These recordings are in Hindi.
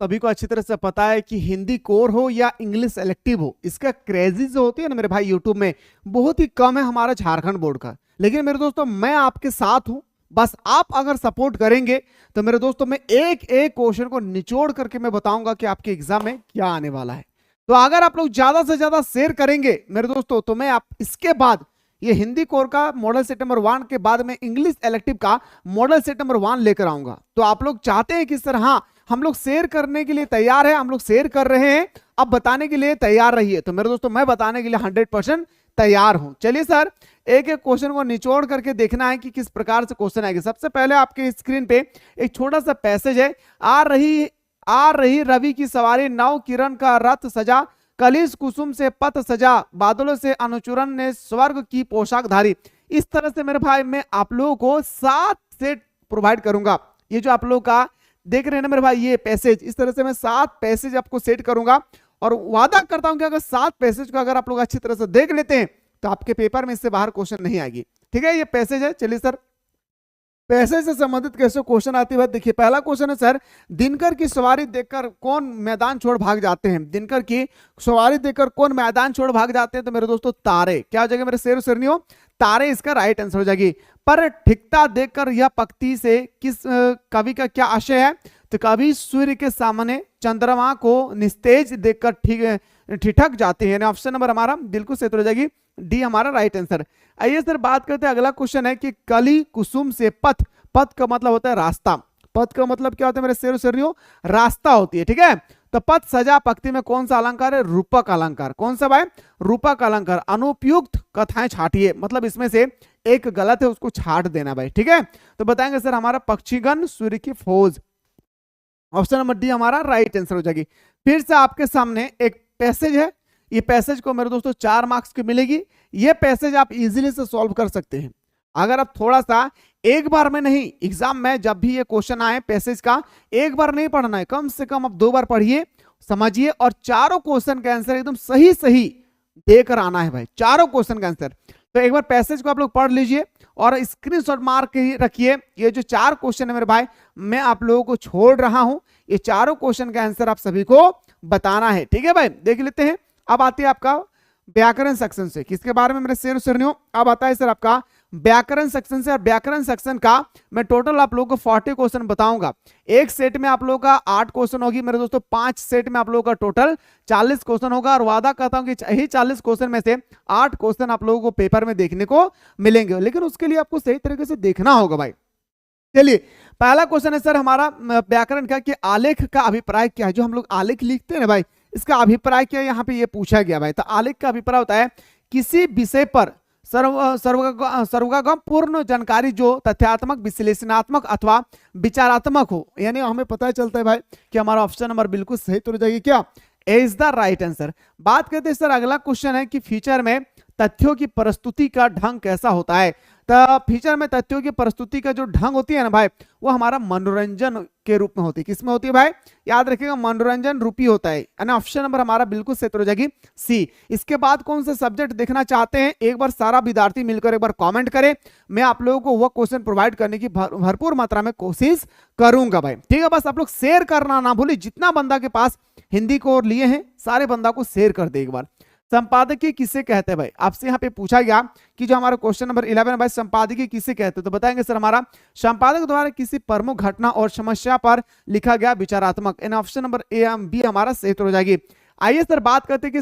सभी को अच्छी तरह से पता है कि हिंदी कोर हो या इंग्लिश इलेक्टिव हो, इसका क्रेजी जो होती है ना मेरे भाई यूट्यूब में, बहुत ही कम है हमारा झारखंड बोर्ड का। लेकिन मेरे दोस्तों मैं आपके साथ हूं, बस आप अगर सपोर्ट करेंगे तो मेरे दोस्तों मैं एक एक क्वेश्चन को निचोड़ करके मैं बताऊंगा कि आपके एग्जाम में क्या आने वाला है। तो अगर आप लोग ज्यादा से ज्यादा शेयर करेंगे मेरे दोस्तों, तो मैं आप इसके बाद ये हिंदी कोर का मॉडल सेट नंबर 1 के बाद में इंग्लिश इलेक्टिव का मॉडल सेट नंबर 1 लेकर आऊंगा। तो आप लोग चाहते हैं कि सर हाँ हम लोग शेयर करने के लिए तैयार है, हम लोग शेयर कर रहे हैं, अब बताने के लिए तैयार रहिए। तो मेरे दोस्तों मैं बताने के लिए 100% तैयार हूं। चलिए सर एक एक क्वेश्चन को निचोड़ करके देखना है कि किस प्रकार से क्वेश्चन आएगा। सबसे पहले आपके स्क्रीन पे एक छोटा सा पैसेज है, आ रही रवि की सवारी, नव किरण का रथ सजा, कलिस कुसुम से पथ सजा, बादलों से अनुचुरन ने स्वर्ग की पोशाक धारी। इस तरह से मेरे भाई मैं आप लोगों को 7 सेट प्रोवाइड करूंगा। ये जो आप लोगों का देख रहे हैं ना मेरे भाई ये पैसेज, इस तरह से मैं 7 पैसेज आपको सेट करूंगा और वादा करता हूं कि अगर 7 पैसेज को अगर आप लोग अच्छी तरह से देख लेते हैं तो आपके पेपर में इससे बाहर क्वेश्चन नहीं आएगी। ठीक है, ये पैसेज है। चलिए सर पैसे से संबंधित कैसे क्वेश्चन आती है, देखिए पहला क्वेश्चन है सर, दिनकर की सवारी देखकर कौन मैदान छोड़ भाग जाते हैं। दिनकर की सवारी देखकर कौन मैदान छोड़ भाग जाते हैं, तो मेरे दोस्तों तारे। क्या हो जाएगा मेरे शेर शेरनियों, तारे इसका राइट आंसर हो जाएगी। पर ठिकता देखकर यह पंक्ति से किस कवि का क्या आशय है, तो कवि सूर्य के सामने चंद्रमा को निस्तेज देखकर ठिठक जाते हैं। ऑप्शन नंबर हमारा बिल्कुल सही हो जाएगी, डी हमारा राइट आंसर। आइए सर बात करते हैं, अगला क्वेश्चन है कि कली कुसुम से पथ, पथ का मतलब होता है रास्ता, पथ का मतलब क्या होता है मेरे शेर शेरनियों, रास्ता होती है। ठीक है, तो पथ सजा पंक्ति में कौन सा अलंकार है, रूपक अलंकार। कौन सा भाई, रूपक अलंकार। अनुपयुक्त कथाएं छाटिए, मतलब इसमें से एक गलत है उसको छाट देना भाई। ठीक है, तो बताएंगे सर हमारा पक्षीगण सूर्य की फौज, ऑप्शन नंबर डी हमारा राइट आंसर हो जाएगी। फिर से आपके सामने एक पैसेज है, ये पैसेज को मेरे दोस्तों 4 मार्क्स की मिलेगी। ये पैसेज आप इजीली से सॉल्व कर सकते हैं अगर आप थोड़ा सा, एक बार में नहीं, एग्जाम में जब भी ये क्वेश्चन आए पैसेज का एक बार नहीं पढ़ना है, कम से कम आप 2 बार पढ़िए, समझिए और चारों क्वेश्चन का आंसर एकदम सही सही देकर आना है भाई, चारों क्वेश्चन का आंसर। तो एक बार पैसेज को आप लोग पढ़ लीजिए और स्क्रीनशॉट मार के रखिए। ये जो 4 क्वेश्चन है मेरे भाई मैं आप लोगों को छोड़ रहा हूं, ये चारों क्वेश्चन का आंसर आप सभी को बताना है। ठीक है भाई, देख लेते हैं। अब आती है आपका व्याकरण सेक्शन से, किसके बारे में मेरे शेर शेरनियों, अब आता है सर आपका व्याकरण सेक्शन से। और व्याकरण सेक्शन का मैं टोटल आप लोगों को 40 क्वेश्चन बताऊंगा। एक सेट में आप लोगों का 8 क्वेश्चन होगी मेरे दोस्तों, 5 सेट में आप लोगों का टोटल 40 क्वेश्चन होगा। और वादा करता हूं कि यही 40 क्वेश्चन में से 8 क्वेश्चन आप लोगों को पेपर में देखने को मिलेंगे, लेकिन उसके लिए आपको सही तरीके से देखना होगा भाई। चलिए पहला क्वेश्चन है सर हमारा व्याकरण का कि आलेख का अभिप्राय क्या है। जो हम लोग आलेख लिखते हैं ना भाई, इसका अभिप्राय क्या है, यहाँ पे ये पूछा गया भाई। तो आलेख का अभिप्राय होता है किसी विषय पर सर्वगम पूर्ण जानकारी जो तथ्यात्मक, विश्लेषणात्मक अथवा विचारात्मक हो। यानी हमें पता चलता है भाई कि हमारा ऑप्शन नंबर बिल्कुल सही तो हो जाएगी, क्या ए इज द राइट आंसर। बात करते हैं सर अगला क्वेश्चन है कि फीचर में तथ्यों की प्रस्तुति का ढंग कैसा होता है। तो फीचर में तथ्यों की प्रस्तुति का जो ढंग होती है ना भाई, वो हमारा मनोरंजन के रूप में होती है। किसमें होती है भाई, याद रखिएगा मनोरंजन रूपी होता है। ऑप्शन नंबर हमारा बिल्कुल सही हो जाएगी सी। इसके बाद कौन से सब्जेक्ट देखना चाहते हैं, एक बार सारा विद्यार्थी मिलकर एक बार कमेंट करें, मैं आप लोगों को वो क्वेश्चन प्रोवाइड करने की भरपूर मात्रा में कोशिश करूंगा भाई। ठीक है, बस आप लोग शेयर करना ना भूलिए, जितना बंदा के पास हिंदी को और लिए हैं सारे बंदा को शेयर कर दे एक बार। संपादकीय किसे कहते हैं भाई, आपसे यहाँ पे पूछा गया कि जो हमारा क्वेश्चन नंबर 11 भाई संपादकीय किसे कहते हैं, तो बताएंगे सर हमारा संपादक द्वारा किसी प्रमुख घटना और समस्या पर लिखा गया विचारात्मक। इन ऑप्शन नंबर ए एम बी हमारा सही हो जाएगी। आइए सर बात करते हैं कि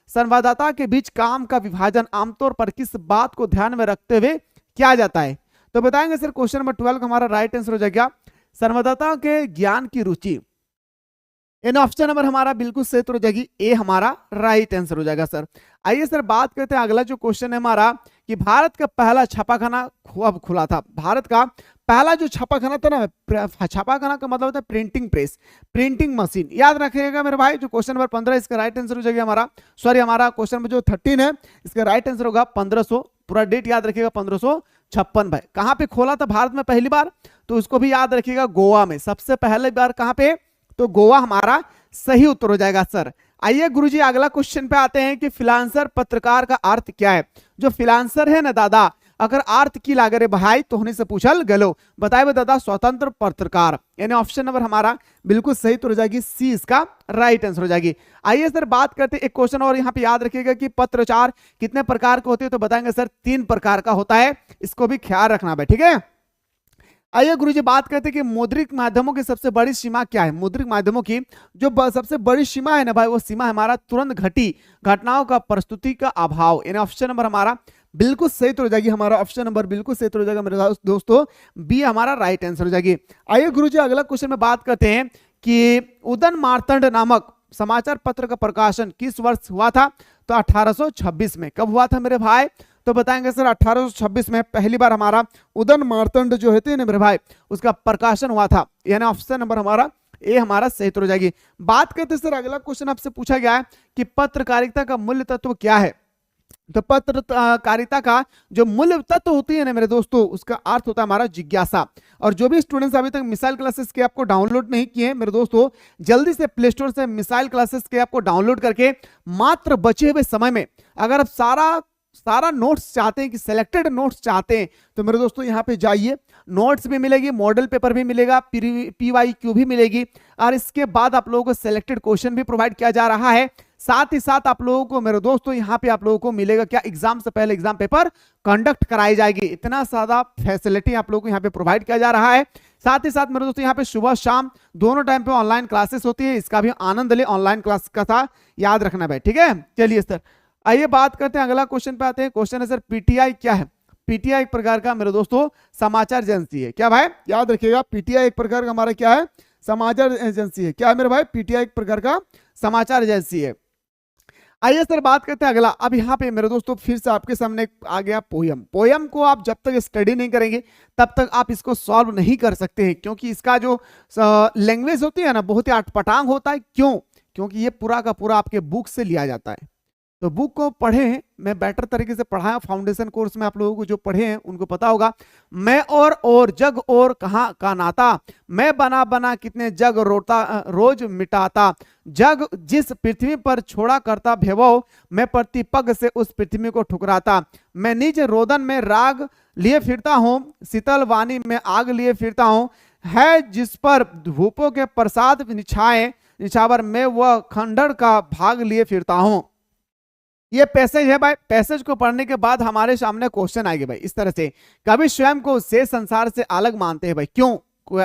संवाददाता के बीच काम का विभाजन आमतौर पर किस बात को ध्यान में रखते हुए किया जाता है, तो बताएंगे सर क्वेश्चन नंबर 12 का हमारा राइट आंसर हो जाएगा संवाददाता के ज्ञान की रुचि। इन ऑप्शन नंबर हमारा बिल्कुल सही हो जाएगी, ए हमारा राइट आंसर हो जाएगा सर। आइए सर बात करते हैं अगला जो क्वेश्चन है हमारा कि भारत का पहला छापाखाना कब खुला था। भारत का पहला जो छापाखाना था ना, छापाखाना का मतलब होता है प्रिंटिंग प्रेस, प्रिंटिंग मशीन। याद रखिएगा मेरे भाई, जो क्वेश्चन नंबर 15 इसका राइट आंसर हो जाएगा हमारा, सॉरी हमारा क्वेश्चन नंबर जो 13 है इसका राइट आंसर होगा 1500। पूरा डेट याद रखिएगा 1556 भाई। कहां पे खोला था भारत में पहली बार, तो उसको भी याद रखिएगा गोवा में। सबसे पहले बार कहां पे, तो गोवा हमारा सही उत्तर हो जाएगा सर। आइए गुरुजी अगला क्वेश्चन पे आते हैं कि फ्रीलांसर पत्रकार का अर्थ क्या है। जो फ्रीलांसर है ना दादा, अगर अर्थ की लागे रे भाई तो होने से पूछल गलो। बताए दादा स्वतंत्र पत्रकार, यानी ऑप्शन नंबर हमारा बिल्कुल सही तो हो जाएगी सी, इसका राइट आंसर हो जाएगी। आइए सर बात करते हैं एक क्वेश्चन और यहाँ पे याद रखिएगा कि पत्राचार कितने प्रकार के होते हैं, तो बताएंगे सर 3 प्रकार का होता है, इसको भी ख्याल रखना भाई, ठीक है। आइए गुरुजी बात करते हैं कि मौद्रिक माध्यमों की सबसे बड़ी सीमा क्या है। मौद्रिक माध्यमों की जो सबसे बड़ी सीमा है ना भाई, वो सीमा है हमारा तुरंत घटी घटनाओं का प्रस्तुति का अभाव, यानी ऑप्शन नंबर हमारा बिल्कुल सही तो हो जाएगी, हमारा ऑप्शन नंबर बिल्कुल सही तो हो जाएगा मेरे दोस्तों, बी हमारा राइट आंसर हो जाएगी। आइए गुरुजी अगला क्वेश्चन में बात करते हैं कि उदयन मार्तंड नामक समाचार पत्र का प्रकाशन किस वर्ष हुआ था, तो 1826 में। कब हुआ था मेरे भाई, तो बताएंगे सर 1826 में पहली बार हमारा उदयन मार्तंड जो होते हैं ना मेरे भाई, उसका प्रकाशन हुआ था, यानी ऑप्शन नंबर हमारा ए हमारा सही तो हो जाएगी। बात करते सर अगला क्वेश्चन आपसे पूछा गया है कि पत्रकारिता का मूल्य तत्व क्या है, तो पत्रकारिता का जो मूल्य तत्व होती है ना मेरे दोस्तों, उसका अर्थ होता है हमारा जिज्ञासा। और जो भी स्टूडेंट्स अभी तक मिसाइल क्लासेस के आपको डाउनलोड नहीं किए मेरे दोस्तों, जल्दी से प्ले स्टोर से मिसाइल क्लासेस के आपको डाउनलोड करके मात्र बचे हुए समय में अगर आप सारा नोट्स चाहते हैं कि सिलेक्टेड नोट्स चाहते हैं, तो मेरे दोस्तों यहाँ पे जाइए, नोट्स भी मिलेगी, मॉडल पेपर भी मिलेगा, PYQ भी मिलेगी, और इसके बाद आप लोगों को सिलेक्टेड क्वेश्चन भी प्रोवाइड किया जा रहा है। साथ ही साथ आप लोगों को मेरे दोस्तों यहाँ पे आप लोगों को मिलेगा क्या, एग्जाम से पहले एग्जाम पेपर कंडक्ट कराई जाएगी। इतना ज्यादा फैसिलिटी आप लोगों को यहाँ पे प्रोवाइड किया जा रहा है। साथ ही साथ मेरे दोस्तों यहाँ पे सुबह शाम दोनों टाइम पे ऑनलाइन क्लासेस होती है, इसका भी आनंद ले, ऑनलाइन क्लास का था, याद रखना भाई, ठीक है। चलिए सर आइए बात करते हैं, अगला क्वेश्चन पे आते हैं। क्वेश्चन है सर पीटीआई क्या है। पीटीआई एक प्रकार का मेरे दोस्तों समाचार एजेंसी है, क्या भाई, याद रखिएगा पीटीआई एक प्रकार का हमारा क्या है, समाचार एजेंसी है। क्या है मेरे भाई, पीटीआई एक प्रकार का समाचार एजेंसी है। आइए सर बात करते हैं अगला। अब यहाँ पे मेरे दोस्तों फिर से आपके सामने आ गया पोयम। पोयम को आप जब तक स्टडी नहीं करेंगे तब तक आप इसको सॉल्व नहीं कर सकते हैं, क्योंकि इसका जो लैंग्वेज होती है ना बहुत ही अटपटांग होता है। क्यों, क्योंकि ये पूरा का पूरा आपके बुक से लिया जाता है। तो बुक को पढ़े, मैं बेटर तरीके से पढ़ाया, फाउंडेशन कोर्स में आप लोगों को जो पढ़े हैं उनको पता होगा। मैं और जग और कहाँ का नाता, मैं बना बना कितने जग रोता रोज मिटाता, जग जिस पृथ्वी पर छोड़ा करता भैभव, मैं प्रति पग से उस पृथ्वी को ठुकराता, मैं निज रोदन में राग लिए फिरता हूँ, शीतल वाणी में आग लिए फिरता हूँ, है जिस पर धूपों के प्रसाद निछावर, मैं वह खंडर का भाग लिए फिरता हूँ। ये पैसेज है भाई, पैसेज को पढ़ने के बाद हमारे सामने क्वेश्चन आएंगे भाई इस तरह से। कवि स्वयं को शेष संसार से अलग मानते हैं भाई। क्यों,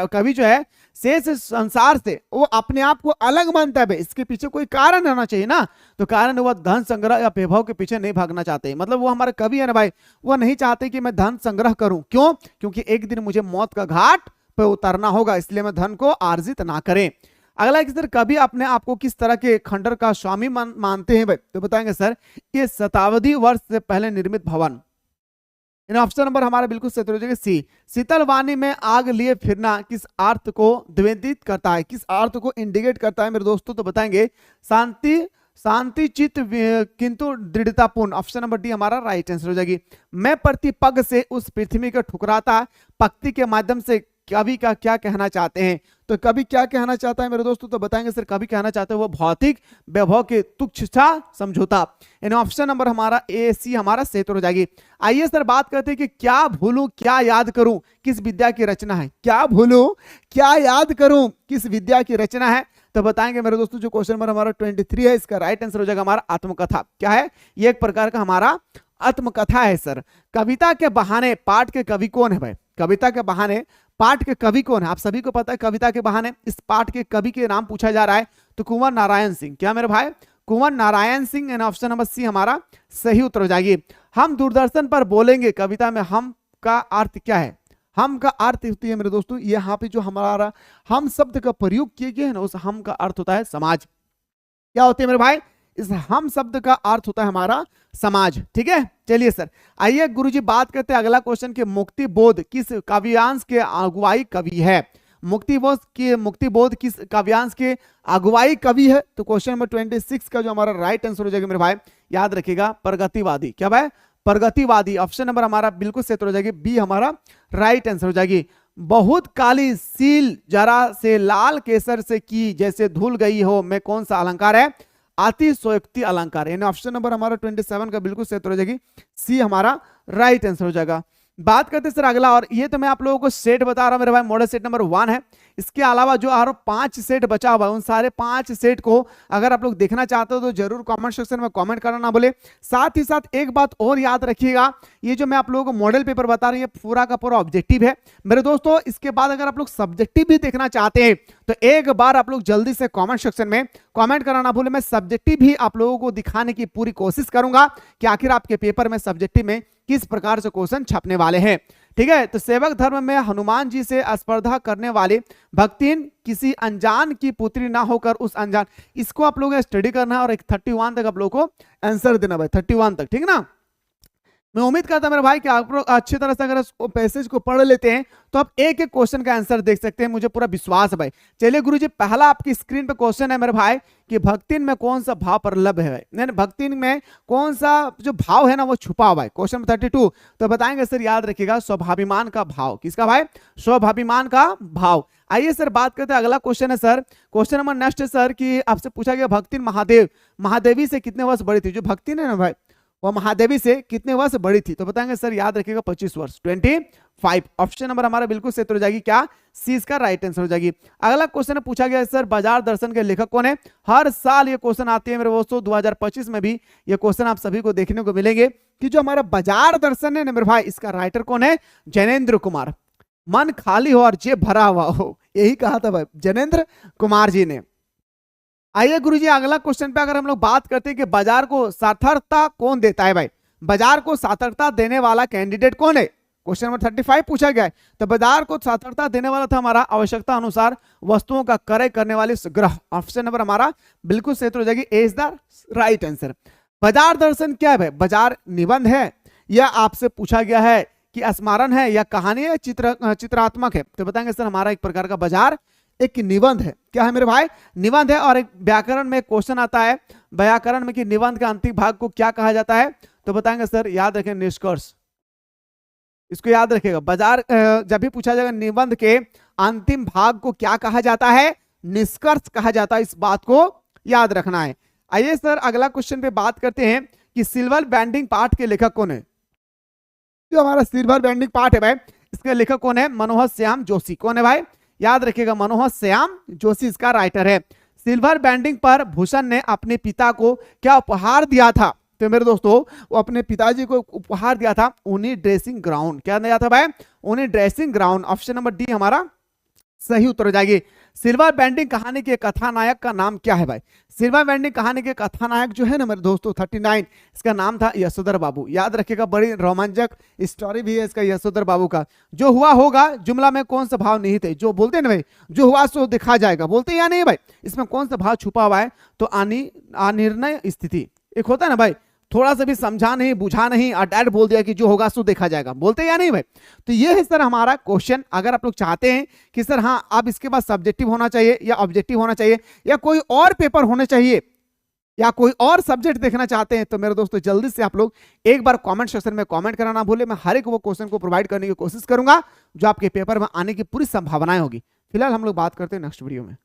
कवि जो है शेष संसार से वो अपने आप को अलग मानता है भाई, इसके पीछे कोई कारण होना चाहिए ना। तो कारण वो धन संग्रह या वैभव के पीछे नहीं भागना चाहते, मतलब वो हमारे कवि है ना भाई, वो नहीं चाहते कि मैं धन संग्रह करूं। क्यों, क्योंकि एक दिन मुझे मौत का घाट पे उतरना होगा, इसलिए मैं धन को आर्जित ना करें। अगला कि सर कभी अपने आप को किस तरह के खंडर का स्वामी मानते हैं भाई, तो बताएंगे सर ये शताब्दी वर्ष से पहले निर्मित भवन। ऑप्शन नंबर हमारा बिल्कुल सही हो जाएगा सी। शीतल वाणी में आग लिए फिरना किस अर्थ को द्वेदित करता है, किस अर्थ को इंडिकेट करता है मेरे दोस्तों, तो बताएंगे शांति चित्त किंतु दृढ़तापूर्ण। ऑप्शन नंबर डी हमारा राइट आंसर हो जाएगी। मैं प्रति पग से उस पृथ्वी को ठुकराता, पंक्ति के माध्यम से कवि का क्या कहना चाहते हैं, तो कवि क्या कहना चाहता है मेरे दोस्तों, तो बताएंगे सर कवि कहना चाहते हैं वो भौतिक वैभव के तुच्छा समझौता। यानी ऑप्शन नंबर हमारा ए सी हमारा सही हो जाएगी। आइए सर बात करते हैं कि क्या भूलूं क्या याद करूं किस विद्या की रचना है। क्या भूलूं क्या याद करूं किस विद्या की रचना है, तो बताएंगे मेरे दोस्तों जो क्वेश्चन नंबर हमारा 23 है, इसका राइट आंसर हो जाएगा हमारा आत्मकथा। क्या है, ये एक प्रकार का हमारा आत्मकथा है सर। कविता के बहाने पाठ के कवि कौन है भाई, कविता के बहाने पाठ के कवि कौन है, आप सभी को पता है। कविता के बहाने इस पाठ के कवि के नाम पूछा जा रहा है, तो कुंवर नारायण सिंह। क्या मेरे भाई, Kunwar Narayan Singh. And option number C हमारा सही उत्तर हो जाएगी। हम दूरदर्शन पर बोलेंगे कविता में हम का अर्थ क्या है, हम का अर्थ होती है मेरे दोस्तों, यहाँ पे जो हमारा हम शब्द का प्रयोग किए गए हैं ना, उस हम का अर्थ होता है समाज। क्या होती है मेरे भाई, इस हम शब्द का अर्थ होता है हमारा समाज। ठीक है, चलिए सर आइए गुरुजी बात करते हैं अगला क्वेश्चन के मुक्ति बोध किस काव्यांश के अगुवाई कवि है। मुक्ति बोध किस काव्यांश के अगुवाई कवि है, तो क्वेश्चन नंबर 26 का जो हमारा राइट आंसर हो जाएगा मेरे भाई, याद रखिएगा प्रगतिवादी। क्या भाई, प्रगतिवादी। ऑप्शन नंबर हमारा बिल्कुल सही हो जाएगी, बी हमारा राइट आंसर हो जाएगी। बहुत काली सील जरा से लाल केसर से की जैसे धुल गई हो, मैं कौन सा अलंकार है, अतिशयोक्ति अलंकार। यानी ऑप्शन नंबर हमारा 27 का बिल्कुल सही हो जाएगी, सी हमारा राइट आंसर हो जाएगा। बात करते हैं सर अगला, और ये तो मैं आप लोगों को सेट बता रहा हूं मेरे भाई, मॉडल सेट नंबर 1 है। इसके अलावा जो और 5 सेट बचा हुआ है, उन सारे 5 सेट को अगर आप लोग देखना चाहते हो तो जरूर कमेंट सेक्शन में कमेंट करना ना भूले। साथ ही साथ एक बात और याद रखिएगा, ये जो मैं आप लोगों को मॉडल पेपर बता रही हूँ पूरा का पूरा ऑब्जेक्टिव है मेरे दोस्तों। इसके बाद अगर आप लोग सब्जेक्टिव भी देखना चाहते हैं तो एक बार आप लोग जल्दी से कमेंट सेक्शन में कमेंट करना ना भूले। मैं सब्जेक्टिव भी आप लोगों को दिखाने की पूरी कोशिश करूंगा कि आखिर आपके पेपर में सब्जेक्टिव में किस प्रकार से क्वेश्चन छपने वाले हैं। ठीक है, तो सेवक धर्म में हनुमान जी से स्पर्धा करने वाले भक्तिन किसी अनजान की पुत्री ना होकर उस अनजान, इसको आप लोगों को स्टडी करना है और एक 31 तक आप लोगों को आंसर देना भाई, 31 तक, ठीक ना। मैं उम्मीद करता हूं मेरे भाई कि आप लोग अच्छी तरह से अगर इस पैसेज को पढ़ लेते हैं तो आप एक एक क्वेश्चन का आंसर देख सकते हैं, मुझे पूरा विश्वास है भाई। चलिए गुरुजी, पहला आपकी स्क्रीन पे क्वेश्चन है मेरे भाई कि भक्तिन में कौन सा भाव प्रलभ है भाई, भक्तिन में कौन सा जो भाव है ना वो छुपा हुआ है, क्वेश्चन नंबर 32। तो बताएंगे सर, याद रखिएगा स्वाभिमान का भाव, किसका भाई, स्वाभिमान का भाव। आइए सर बात करते हैं, अगला क्वेश्चन है सर, क्वेश्चन नंबर नेक्स्ट है सर कि आपसे पूछा गया भक्तिन महादेवी से कितने वर्ष बड़ी थी। जो भक्तिन है ना भाई वो महादेवी से कितने वर्ष बड़ी थी, तो बताएंगे सर, याद रखिएगा 25 वर्ष, 25। ऑप्शन नंबर हमारा बिल्कुल सही हो जाएगी, क्या, सी इसका राइट आंसर हो जाएगी। अगला क्वेश्चन पूछा गया सर, बाजार दर्शन के लेखक कौन है। हर साल ये क्वेश्चन आते हैं मेरे दोस्तों, 2025 में भी ये क्वेश्चन आप सभी को देखने को मिलेंगे कि जो हमारा बाजार दर्शन है ना मेरे भाई, इसका राइटर कौन है, जैनेन्द्र कुमार। मन खाली हो और जेब भरा हुआ हो, यही कहा था भाई जैनेन्द्र कुमार जी ने। आइए गुरुजी, अगला क्वेश्चन पे अगर हम लोग बात करते हैं कि बाजार को सार्थकता कौन देता है भाई, बाजार को सार्थकता देने वाला कैंडिडेट कौन है, क्वेश्चन नंबर 35 पूछा गया है। तो बाजार को सार्थकता देने वाला था हमारा आवश्यकता अनुसार वस्तुओं का क्रय करने वाले ग्रह। ऑप्शन नंबर हमारा बिल्कुल सही हो जाएगी, ए इज द राइट आंसर। बाजार दर्शन क्या है भाई, बाजार निबंध है या आपसे पूछा गया है कि स्मारण है या कहानी है, चित्रात्मक है। तो बताएंगे सर, हमारा एक प्रकार का बाजार एक निबंध है, क्या है मेरे भाई, निबंध है। और एक व्याकरण में क्वेश्चन आता है व्याकरण में कि निबंध के अंतिम भाग को क्या कहा जाता है, तो बताएंगे सर, याद रखें निष्कर्ष, इसको याद रखिएगा। बाजार जब भी पूछा जाएगा निबंध के अंतिम भाग को क्या कहा जाता है, निष्कर्ष कहा जाता है, इस बात को याद रखना है। आइए सर अगला क्वेश्चन पे बात करते हैं कि सिल्वर बैंडिंग पार्ट के लेखक कौन है। जो हमारा सिल्वर बैंडिंग पार्ट है भाई, इसके लेखक कौन है, मनोहर श्याम जोशी। कौन है भाई, याद रखिएगा, मनोहर श्याम जोशी इसका राइटर है। सिल्वर बैंडिंग पर भूषण ने अपने पिता को क्या उपहार दिया था, तो मेरे दोस्तों वो अपने पिताजी को उपहार दिया था उन्हीं ड्रेसिंग ग्राउंड, क्या दिया था भाई, उन्हीं dressing ground. Option number D हमारा सही उत्तर हो जाएगी। सिल्वर बैंडिंग कहानी के कथानायक का नाम क्या है भाई, सिल्वर बैंडिंग कहानी के कथानायक जो है ना मेरे दोस्तों 39, इसका नाम था यशोधर बाबू। याद रखिएगा, बड़ी रोमांचक स्टोरी भी है इसका यशोधर बाबू का। जो हुआ होगा जुमला में कौन सा भाव निहित है, जो बोलते हैं ना भाई, जो हुआ सो दिखा जाएगा, बोलते या नहीं भाई, इसमें कौन सा भाव छुपा हुआ है, तो अनिर्णय स्थिति। एक होता है ना भाई, थोड़ा सा भी समझा नहीं बुझा नहीं और डायरेक्ट बोल दिया कि जो होगा सो देखा जाएगा, बोलते या नहीं भाई। तो ये है सर हमारा क्वेश्चन। अगर आप लोग चाहते हैं कि सर हाँ अब इसके बाद सब्जेक्टिव होना चाहिए या ऑब्जेक्टिव होना चाहिए या कोई और पेपर होने चाहिए या कोई और सब्जेक्ट देखना चाहते हैं, तो मेरे दोस्तों जल्दी से आप लोग एक बार कमेंट सेक्शन में कमेंट करना ना भूले। मैं हर एक वो क्वेश्चन को प्रोवाइड करने की कोशिश करूंगा जो आपके पेपर में आने की पूरी संभावनाएं होगी। फिलहाल हम लोग बात करते हैं नेक्स्ट वीडियो में।